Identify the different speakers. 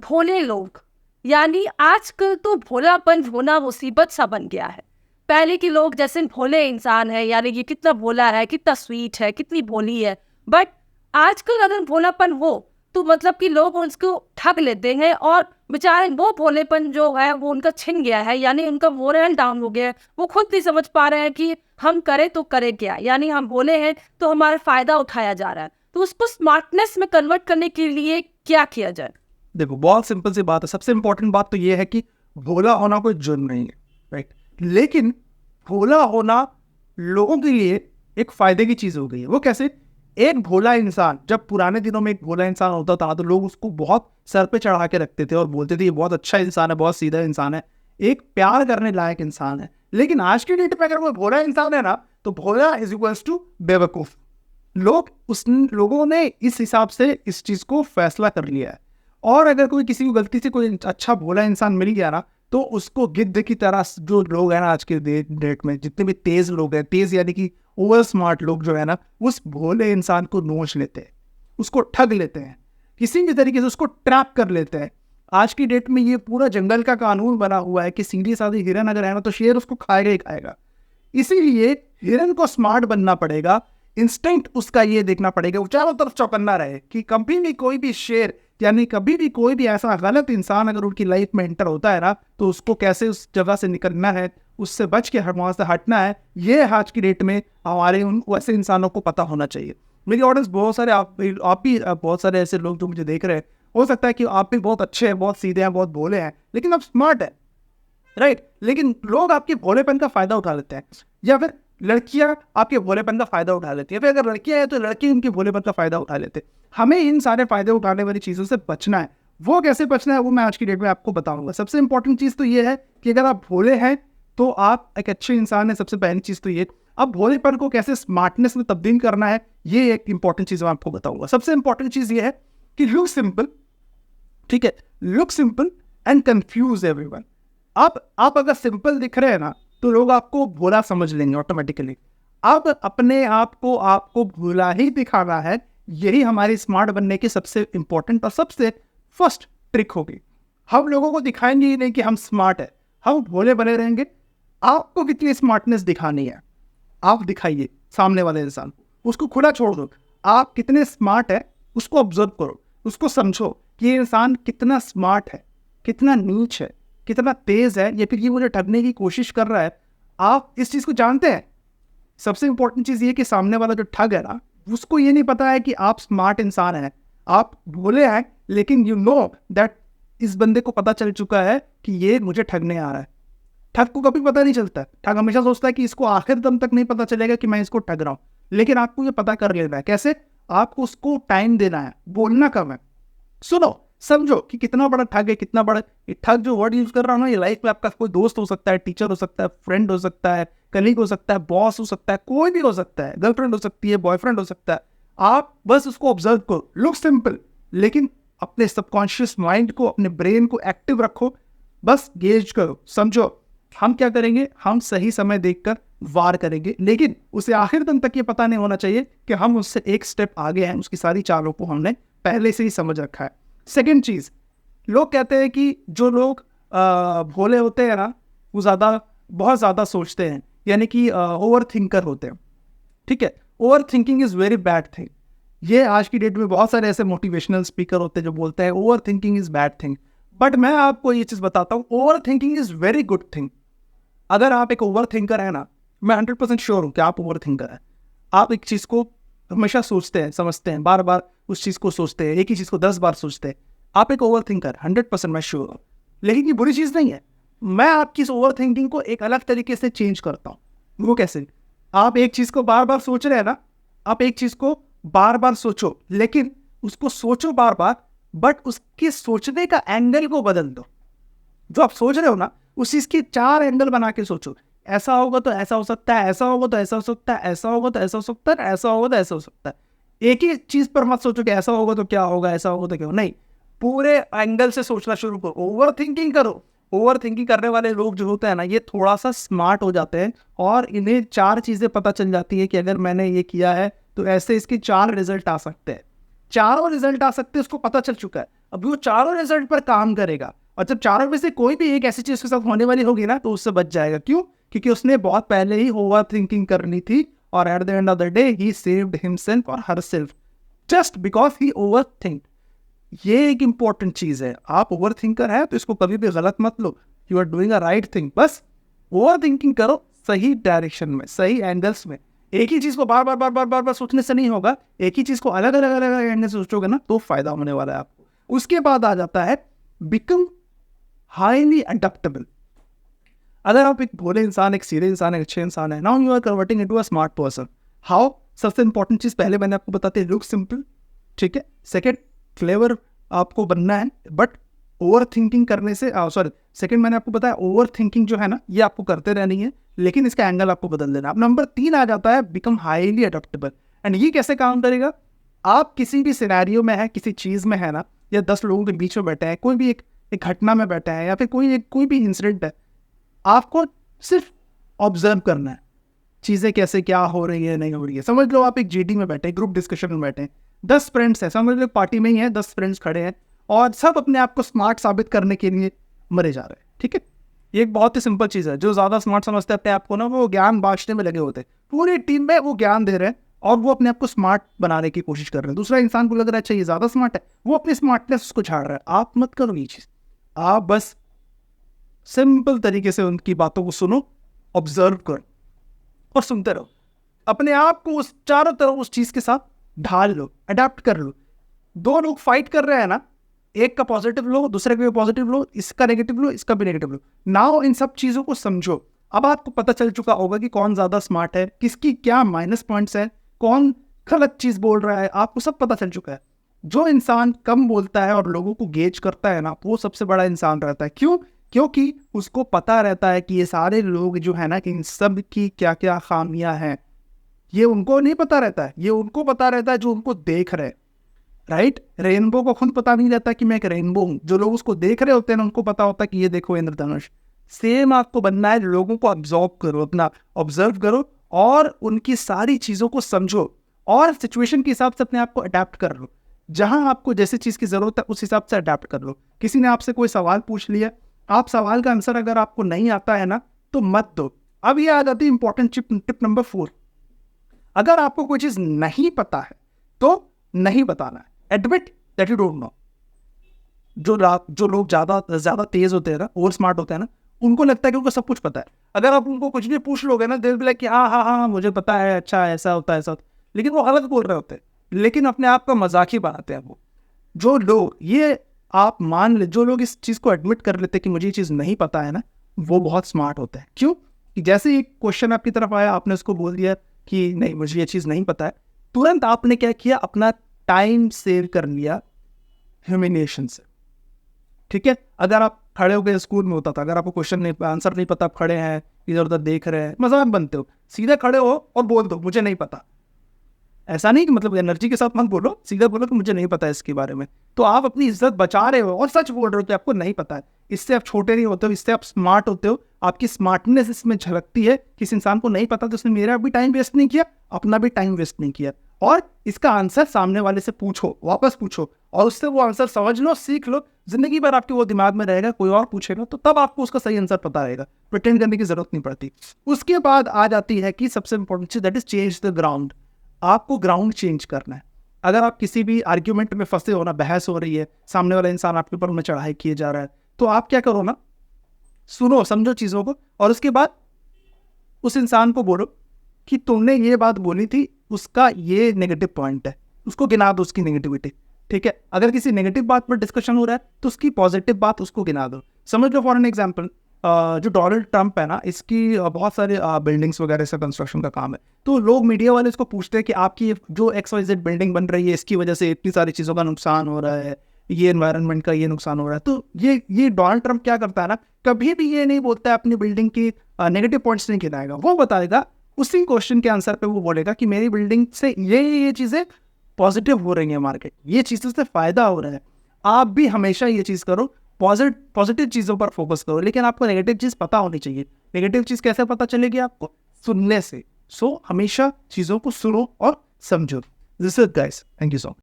Speaker 1: भोले लोग, यानी आजकल तो भोलापन होना मुसीबत सा बन गया है। पहले के लोग जैसे भोले इंसान है, यानी ये कितना भोला है, कितना स्वीट है, कितनी भोली है। बट आजकल अगर भोलापन हो तो मतलब कि लोग उसको ठग लेते हैं, और बेचारे वो भोलेपन जो है वो उनका छिन गया है, यानी उनका मोरल डाउन हो गया है। वो खुद नहीं समझ पा रहे हैं कि हम करें तो करें क्या, यानी हम भोले हैं तो हमारा फायदा उठाया जा रहा है। तो उसको स्मार्टनेस में कन्वर्ट करने के लिए क्या किया जाए?
Speaker 2: देखो, बहुत सिंपल सी बात है। सबसे इंपॉर्टेंट बात तो ये है कि भोला होना कोई जुर्म नहीं है, राइट। लेकिन भोला होना लोगों के लिए एक फायदे की चीज हो गई है। वो कैसे? एक भोला इंसान, जब पुराने दिनों में एक भोला इंसान होता था तो लोग उसको बहुत सर पे चढ़ा के रखते थे और बोलते थे ये बहुत अच्छा इंसान है, बहुत सीधा इंसान है, एक प्यार करने लायक इंसान है। लेकिन आज की डेट में अगर कोई भोला इंसान है ना, तो भोला इज इक्वल्स टू बेवकूफ। लोगों ने इस हिसाब से इस चीज को फैसला कर लिया है। और अगर कोई किसी को गलती से कोई अच्छा भोला इंसान मिल गया ना, तो उसको गिद्ध की तरह जो लोग हैं ना आज के डेट में, जितने भी तेज लोग हैं, तेज यानी कि ओवर स्मार्ट लोग जो है ना, उस भोले इंसान को नोच लेते हैं, उसको ठग लेते हैं, किसी भी तरीके से उसको ट्रैप कर लेते हैं। आज की डेट में ये पूरा जंगल का कानून बना हुआ है कि सीधी साधी हिरन अगर है ना तो शेर उसको खाएगा ही खाएगा। इसीलिए हिरन को स्मार्ट बनना पड़ेगा। इंस्टिंक्ट उसका ये देखना पड़ेगा, वो चारों तरफ चौकन्ना रहे कि कभी भी कोई भी शेर यानी कभी भी कोई भी ऐसा गलत इंसान अगर उनकी लाइफ में एंटर होता है ना, तो उसको कैसे उस जगह से निकलना है, उससे बच के वहां से हटना है। ये आज की डेट में हमारे उन वैसे इंसानों को पता होना चाहिए। मेरी ऑडियंस बहुत सारे, आप भी बहुत सारे ऐसे लोग जो मुझे देख रहे हैं, हो सकता है कि आप भी बहुत अच्छे हैं, बहुत सीधे हैं, बहुत भोले हैं, लेकिन आप स्मार्ट है, राइट। लेकिन लोग आपके भोलेपन का फायदा उठा लेते हैं, या फिर लड़कियां आपके भोलेपन का फायदा उठा लेती है, फिर अगर लड़कियां हैं तो लड़के उनके भोलेपन का फायदा उठा लेते हैं। हमें इन सारे फायदे उठाने वाली चीजों से बचना है। वो कैसे बचना है वो मैं आज की डेट में आपको बताऊंगा। सबसे इंपॉर्टेंट चीज तो ये है कि अगर आप भोले हैं तो आप एक अच्छे इंसान है। सबसे पहली चीज तो ये, अब भोलेपन को कैसे स्मार्टनेस में तब्दील करना है, ये एक इंपॉर्टेंट चीज मैं आपको बताऊंगा। सबसे इंपॉर्टेंट चीज ये है कि लुक सिंपल, ठीक है, look simple and confuse everyone. आप अगर सिंपल दिख रहे हैं ना, तो लोग आपको भोला समझ लेंगे ऑटोमेटिकली। अब अपने आप को आपको भोला ही दिखाना है। यही हमारी स्मार्ट बनने की सबसे इंपॉर्टेंट और सबसे फर्स्ट ट्रिक होगी। हम लोगों को दिखाएंगे ही नहीं कि हम स्मार्ट है, हम भोले बने रहेंगे। आपको कितनी स्मार्टनेस दिखानी है, आप दिखाइए सामने वाले इंसान को, उसको खुला छोड़ दो। आप कितने स्मार्ट है उसको ऑब्जर्व करो, उसको समझो कि ये इंसान कितना स्मार्ट है, कितना नीच है, कितना तेज है, या फिर ये मुझे ठगने की कोशिश कर रहा है। आप इस चीज को जानते हैं। सबसे इंपॉर्टेंट चीज ये कि सामने वाला जो ठग है ना, उसको ये नहीं पता है कि आप स्मार्ट इंसान हैं, आप भोले हैं, लेकिन यू नो दैट इस बंदे को पता चल चुका है कि ये मुझे ठगने आ रहा है। ठग को कभी पता नहीं चलता। ठग हमेशा सोचता है कि इसको आखिर दम तक नहीं पता चलेगा कि मैं इसको ठग रहा हूं। लेकिन आपको ये पता कर लेना है। कैसे? आपको उसको टाइम देना है, बोलना कम है, सुनो, समझो कि कितना बड़ा ठग है, कितना बड़ा। ये ठग जो वर्ड यूज कर रहा हूं ना, ये लाइफ में आपका कोई दोस्त हो सकता है, टीचर हो सकता है, फ्रेंड हो सकता है, कलीग हो सकता है, बॉस हो सकता है, कोई भी हो सकता है, गर्लफ्रेंड हो सकती है, बॉयफ्रेंड हो सकता है। आप बस उसको ऑब्जर्व करो, लुक सिंपल, लेकिन अपने सबकॉन्शियस माइंड को, अपने ब्रेन को एक्टिव रखो, बस गेज करो, समझो। हम क्या करेंगे, हम सही समय देखकर वार करेंगे, लेकिन उसे आखिर दिन तक ये पता नहीं होना चाहिए कि हम उससे एक स्टेप आगे हैं, उसकी सारी चालों को हमने पहले से ही समझ रखा है। सेकेंड चीज, लोग कहते हैं कि जो लोग भोले होते हैं ना, वो बहुत ज़्यादा सोचते हैं, यानी कि ओवर थिंकर होते हैं, ठीक है। Over thinking is very bad thing. ये आज की डेट में बहुत सारे ऐसे मोटिवेशनल स्पीकर होते हैं जो बोलते हैं over thinking is bad thing. But मैं आपको ये चीज़ बताता हूँ, over thinking is very good thing. अगर आप एक ओवर थिंकर है ना, मैं 100% श्योर हूँ कि आप ओवर थिंकर है। आप एक चीज़ को हमेशा सोचते हैं, समझते हैं, बार बार उस चीज़ को सोचते हैं, एक ही चीज़ को 10 बार सोचते हैं। आप एक ओवर थिंकर 100% मैं श्योर हूँ। लेकिन ये बुरी चीज़ नहीं है। मैं आपकी इस ओवर थिंकिंग को एक अलग तरीके से चेंज करता हूँ। वो कैसे? आप एक चीज़ को बार बार सोच रहे हैं ना, आप एक चीज़ को बार बार सोचो, लेकिन उसको सोचो बार बार, बट उसके सोचने का एंगल को बदल दो। जो आप सोच रहे हो ना, उस चीज़ की 4 एंगल बना के सोचो। ऐसा होगा तो ऐसा हो सकता है, ऐसा होगा तो ऐसा हो सकता है, ऐसा होगा तो ऐसा हो सकता है, ऐसा होगा तो ऐसा हो सकता है। एक ही चीज़ पर मत सोचो कि ऐसा होगा तो क्या होगा, ऐसा होगा तो क्या होगा। नहीं, पूरे एंगल से सोचना शुरू करो, ओवर थिंकिंग करो। ओवर थिंकिंग करने वाले लोग जो होते हैं ना, ये थोड़ा सा स्मार्ट हो जाते हैं और इन्हें 4 चीज़ें पता चल जाती है कि अगर मैंने ये किया है तो ऐसे इसके 4 रिजल्ट आ सकते हैं। चारों रिजल्ट आ सकते हैं, उसको पता चल चुका है। अभी वो चारों रिजल्ट पर काम करेगा, और जब चारों में से कोई भी एक ऐसी चीज के साथ होने वाली होगी ना, तो उससे बच जाएगा। क्यों? क्योंकि उसने बहुत पहले ही ओवर थिंकिंग करनी थी, और at the end of the day he saved himself और herself just because he over think. ये एक इंपॉर्टेंट चीज है। आप ओवर थिंकर है तो इसको कभी भी गलत मत लो, you are doing a right thing. बस ओवर थिंकिंग करो सही डायरेक्शन में, सही एंगल्स में। एक ही चीज को बार बार बार बार बार बार सोचने से नहीं होगा, एक ही चीज को अलग अलग अलग अलग एंगल से सोचोगे ना, तो फायदा होने वाला है आपको। उसके बाद आ जाता है बिकम हाईली अडेप्टेबल। अगर आप एक भोले इंसान, एक सीधे इंसान, एक अच्छे इंसान है, now you are converting into a smart person. How? सबसे इंपॉर्टेंट चीज पहले मैंने आपको बताते हैं, लुक सिंपल, ठीक है। सेकंड, क्लेवर आपको बनना है, बट ओवर थिंकिंग करने से सेकंड मैंने आपको बताया ओवर थिंकिंग जो है ना, ये आपको करते रहनी है, लेकिन इसका एंगल आपको बदल देना। अब नंबर 3 आ जाता है बिकम हाईली अडेप्टेबल। एंड ये कैसे काम करेगा? आप किसी भी सिनेरियो में है, किसी चीज में है ना, या 10 लोगों के बीच में बैठे हैं, कोई भी एक घटना में बैठा है, या फिर कोई भी इंसिडेंट है, आपको सिर्फ ऑब्जर्व करना है, चीज़ें कैसे क्या हो रही है, नहीं हो रही है। समझ लो आप एक जीडी में बैठे, ग्रुप डिस्कशन में बैठे, 10 फ्रेंड्स हैं, समझ लो पार्टी में ही है, 10 फ्रेंड्स खड़े हैं, और सब अपने आप को स्मार्ट साबित करने के लिए मरे जा रहे हैं, ठीक है। ये एक बहुत ही सिंपल चीज़ है। जो ज़्यादा स्मार्ट समझते हैं अपने आप को ना, वो ज्ञान बांटने में लगे होते हैं, पूरी टीम में वो ज्ञान दे रहे हैं, और वो अपने आप को स्मार्ट बनाने की कोशिश कर रहे हैं। दूसरा इंसान को लग रहा है अच्छा ये ज़्यादा स्मार्ट है, वो अपनी स्मार्टनेस उसको झाड़ रहा है। आप मत करो ये चीज़, आप बस सिंपल तरीके से उनकी बातों को सुनो, ऑब्जर्व करो और सुनते रहो। अपने आप को उस चारों तरफ उस चीज के साथ ढाल लो, अडेप्ट कर लो। 2 लोग फाइट कर रहे हैं ना, एक का पॉजिटिव लो, दूसरे का भी पॉजिटिव लो, इसका नेगेटिव लो, इसका भी नेगेटिव लो। नाउ इन सब चीजों को समझो। अब आपको पता चल चुका होगा कि कौन ज्यादा स्मार्ट है, किसकी क्या माइनस पॉइंट्स है, कौन गलत चीज बोल रहा है, आपको सब पता चल चुका है। जो इंसान कम बोलता है और लोगों को गेज करता है ना, वो सबसे बड़ा इंसान रहता है। क्यों? क्योंकि उसको पता रहता है कि ये सारे लोग जो है ना, इन सब की क्या क्या खामियां हैं, ये उनको नहीं पता रहता है, ये उनको पता रहता है जो उनको देख रहे हैं, राइट। रेनबो को खुद पता नहीं रहता कि मैं एक रेनबो हूं, जो लोग उसको देख रहे होते हैं ना, उनको पता होता है कि ये देखो इंद्रधनुष। सेम आपको बनना है, लोगों को ऑब्जर्व करो, अपना ऑब्जर्व करो, और उनकी सारी चीजों को समझो, और सिचुएशन के हिसाब से अपने आप को अडेप्ट कर लो। जहां आपको जैसी चीज की जरूरत है उस हिसाब से अडेप्ट कर लो। किसी ने आपसे कोई सवाल पूछ लिया, आप सवाल का आंसर अगर आपको नहीं आता है ना, तो मत दो। अब ये आ जाती है इंपॉर्टेंट टिप नंबर 4। अगर आपको कोई चीज नहीं पता है तो नहीं बताना है, admit that you don't know. जो लोग ज्यादा तेज होते हैं ना, ओवर स्मार्ट होते हैं ना, उनको लगता है कि उनको सब कुछ पता है। अगर आप उनको कुछ भी पूछ लोगे ना, दे विल बी लाइक कि हाँ हाँ हाँ मुझे पता है, अच्छा ऐसा होता है, ऐसा होता है, लेकिन वो गलत बोल रहे होते हैं, लेकिन अपने आप का मजाक ही बनाते हैं वो। जो लोग ये आप मान ले, जो लोग इस चीज को एडमिट कर लेते हैं कि मुझे ये चीज नहीं पता है ना, वो बहुत स्मार्ट होते हैं। क्यों? कि जैसे ही क्वेश्चन आपकी तरफ आया, आपने उसको बोल दिया कि नहीं मुझे ये चीज नहीं पता है, तुरंत आपने क्या किया, अपना टाइम सेव कर लिया ह्यूमिलिएशन से, ठीक है। अगर आप खड़े हो गए, स्कूल में होता था, अगर आपको क्वेश्चन नहीं आंसर नहीं पता, आप खड़े हैं इधर उधर देख रहे हैं, मजाक बनते हो, सीधे खड़े हो और बोल दो मुझे नहीं पता। ऐसा नहीं कि मतलब एनर्जी के साथ मत बोलो, सीधा बोलो कि मुझे नहीं पता है इसके बारे में, तो आप अपनी इज्जत बचा रहे हो और सच बोल रहे हो कि आपको नहीं पता है। इससे आप छोटे नहीं होते हो, इससे आप स्मार्ट होते हो, आपकी स्मार्टनेस इसमें झलकती है। किस इंसान को नहीं पता तो उसने मेरा भी टाइम वेस्ट नहीं किया, अपना भी टाइम वेस्ट नहीं किया, और इसका आंसर सामने वाले से पूछो, वापस पूछो, और उससे वो आंसर समझ लो, सीख लो, जिंदगी भर आपके वो दिमाग में रहेगा। कोई और पूछेगा तो तब आपको उसका सही आंसर पता रहेगा, प्रिटेंड करने की जरूरत नहीं पड़ती। उसके बाद आ जाती है कि सबसे इंपॉर्टेंट चीज, that is change the ground. आपको ग्राउंड चेंज करना है। अगर आप किसी भी आर्ग्यूमेंट में फंसे हो ना, बहस हो रही है, सामने वाला इंसान आपके ऊपर में चढ़ाई किए जा रहा है, तो आप क्या करो ना, सुनो, समझो चीजों को, और उसके बाद उस इंसान को बोलो कि तुमने ये बात बोली थी, उसका ये नेगेटिव पॉइंट है, उसको गिना दो उसकी नेगेटिविटी, ठीक है। अगर किसी नेगेटिव बात पर डिस्कशन हो रहा है तो उसकी पॉजिटिव बात उसको गिना दो। समझ लो फॉर एन एग्जाम्पल, जो डोनाल्ड ट्रंप है ना, इसकी बहुत सारे बिल्डिंग्स वगैरह से कंस्ट्रक्शन का काम है, तो लोग मीडिया वाले इसको पूछते हैं कि आपकी जो XYZ बिल्डिंग बन रही है, इसकी वजह से इतनी सारी चीज़ों का नुकसान हो रहा है, ये एनवायरनमेंट का ये नुकसान हो रहा है। तो ये डोनाल्ड ट्रंप क्या करता है ना, कभी भी ये नहीं बोलता है अपनी बिल्डिंग की नेगेटिव पॉइंट्स नहीं गिनाएगा, वो बताएगा उसी क्वेश्चन के आंसर पे, वो बोलेगा कि मेरी बिल्डिंग से ये चीज़ें पॉजिटिव हो रही है, मार्केट ये चीज़ों से फ़ायदा हो रहा है। आप भी हमेशा ये चीज़ करो, पॉजिटिव चीज़ों पर फोकस करो, लेकिन आपको नेगेटिव चीज़ पता होनी चाहिए। नेगेटिव चीज़ कैसे पता चलेगी आपको? सुनने से। सो हमेशा चीज़ों को सुनो और समझो। This is guys, thank you so much.